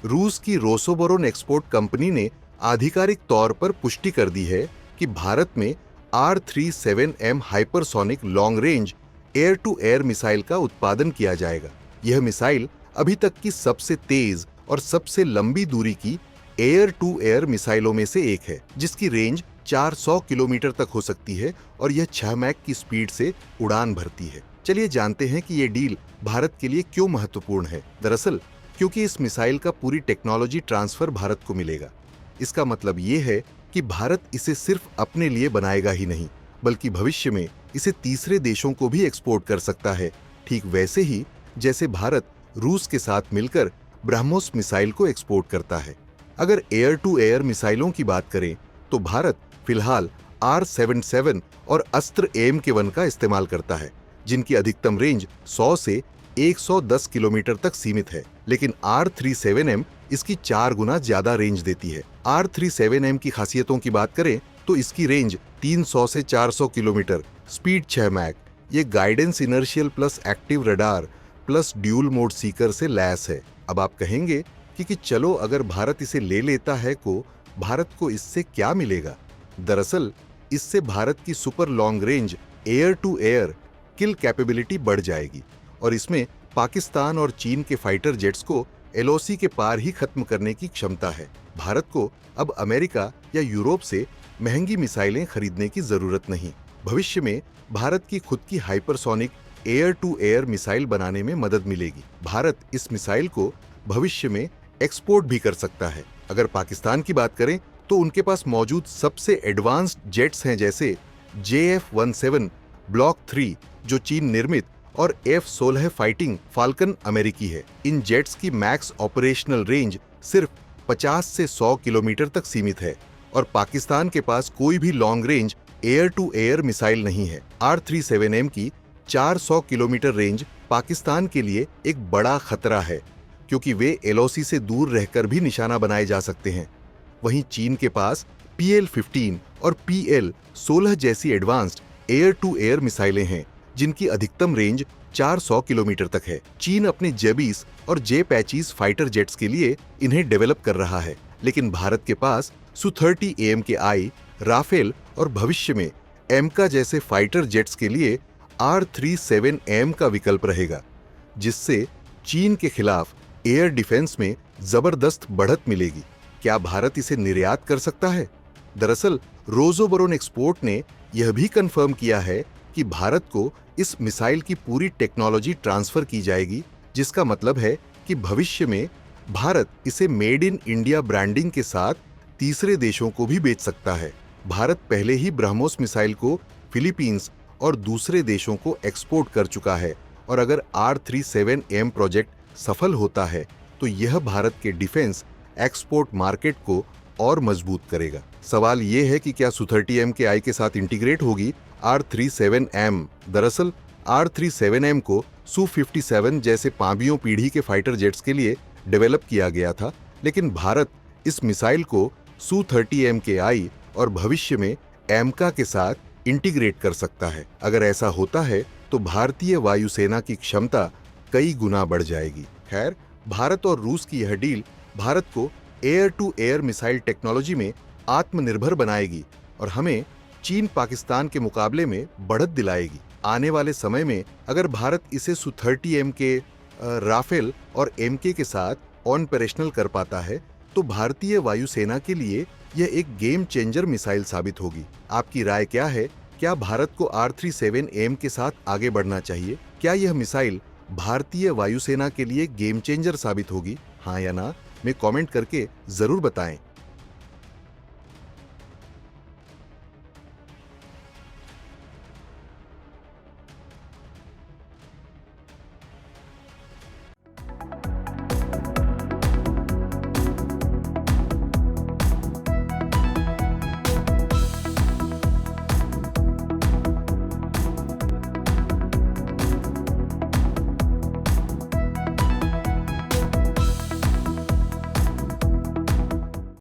रूस की Rosoboron export company ने आधिकारिक तौर पर पुष्टि कर दी है कि भारत में R-37M hypersonic long range air to air missile का उत्पादन किया जाएगा। यह मिसाइल अभी तक की सबसे तेज और सबसे लंबी दूरी की एयर टू एयर मिसाइलों में से एक है, जिसकी रेंज 400 किलोमीटर तक हो सकती है और यह 6 मैक की स्पीड से उड़ान भरती है। चलिए जानते हैं कि यह डील भारत के लिए क्यों महत्वपूर्ण है। दरअसल क्योंकि इस मिसाइल का पूरी टेक्नोलॉजी ट्रांसफर भारत को मिलेगा। इसका मतलब ये है कि भारत इसे सिर्फ अपने लिए बनाएगा ही नहीं, बल्कि भविष्य में इसे तीसरे देशों को भी एक्सपोर्ट कर सकता है, ठीक वैसे ही जैसे भारत रूस के साथ मिलकर ब्रह्मोस मिसाइल को एक्सपोर्ट करता है। अगर एयर टू एयर मिसाइलों की बात करें तो भारत फिलहाल R-77 और अस्त्र AIM-1 का इस्तेमाल करता है, जिनकी अधिकतम रेंज 100 से 110 किलोमीटर तक सीमित है, लेकिन R-37M इसकी 4 गुना ज्यादा रेंज देती है। R-37M की खासियतों की बात करें तो इसकी रेंज 300 से 400 किलोमीटर, स्पीड 6 मैक, ये guidance inertial plus active radar plus dual mode Sikar से लैस है। अब आप कहेंगे कि चलो अगर भारत इसे ले लेता है तो भारत को इससे क्या मिलेगा? दरअसल इससे भारत की super long range air to air kill capability बढ़ जाएगी और इसमें पाकिस्तान और चीन के फाइटर जेट्स को LOC के पार ही खत्म करने की क्षमता है। भारत को अब अमेरिका या यूरोप से महंगी मिसाइलें खरीदने की जरूरत नहीं। भविष्य में भारत की खुद की hypersonic air to air missile बनाने में मदद मिलेगी। भारत इस मिसाइल को भविष्य में एक्सपोर्ट भी कर सकता है। अगर पाकिस्तान की बात करें तो उनके पास मौजूद सबसे एडवांस्ड जेट्स हैं, जैसे JF-17 ब्लॉक 3 जो चीन निर्मित और F-16 फाइटिंग फाल्कन अमेरिकी है। इन जेट्स की मैक्स ऑपरेशनल रेंज सिर्फ 50 से 100 किलोमीटर तक सीमित है और पाकिस्तान के पास कोई भी long range air to air missile नहीं है। R-37M की 400 किलोमीटर रेंज पाकिस्तान के लिए एक बड़ा खतरा है, क्योंकि वे LOC से दूर रहकर भी निशाना बनाए जा सकते हैं। वहीं चीन के पास PL-15 और PL-16 जैसी एडवांस्ड एयर टू एयर मिसाइलें हैं, जिनकी अधिकतम रेंज 400 किलोमीटर तक है। चीन अपने J-20 और J-25 फाइटर जेट्स के लिए इन्हें डेवलप कर रहा है, लेकिन भारत के पास Su-30 AMKI, राफेल और भविष्य में एमका जैसे फाइटर जेट्स के लिए R-37M का विकल्प रहेगा, जिससे चीन के खिलाफ एयर डिफेंस में जबरदस्त बढ़त मिलेगी। क्या भारत इसे निर्यात कर सकता है? दरअसल रोसोबोरोन एक्सपोर्ट ने यह भी कंफर्म किया है कि भारत को इस मिसाइल की पूरी टेक्नोलॉजी ट्रांसफर की जाएगी, जिसका मतलब है कि भविष्य में भारत इसे मेड इन इंडिया ब्रांडिंग के साथ तीसरे देशों को भी बेच सकता है। भारत पहले ही ब्रह्मोस मिसाइल को फिलीपींस और दूसरे देशों को एक्सपोर्ट कर चुका है और अगर R-37M प्रोजेक्ट सफल होता है तो यह भारत के डिफेंस एक्सपोर्ट मार्केट को और मजबूत करेगा। सवाल यह है कि क्या Su-30 MKI के साथ इंटीग्रेट होगी R-37M? दरअसल R-37M को Su-57 जैसे पांबियों पीढ़ी के फाइटर जेट्स के लिए डेवलप किया गया था, लेकिन भारत इस मिसाइल को Su-30 MKI और भविष्य में एमका के साथ इंटीग्रेट कर सकता है। अगर ऐसा होता है तो भारतीय वायुसेना की क्षमता कई गुना बढ़ जाएगी। खैर, भारत और रूस की यह डील भारत को air to air missile technology में आत्मनिर्भर बनाएगी और हमें चीन पाकिस्तान के मुकाबले में बढ़त दिलाएगी। आने वाले समय में अगर भारत इसे Su-30 MK, राफेल और MK के साथ ऑपरेशनल कर पाता है तो भारतीय वायुसेना के लिए यह एक गेम चेंजर मिसाइल साबित होगी। आपकी राय क्या है? क्या भारत को R-37M के साथ आगे बढ़ना चाहिए? क्या यह मिसाइल भारतीय वायुसेना के लिए गेम चेंजर साबित होगी? हाँ या ना में कमेंट करके जरूर बताएं।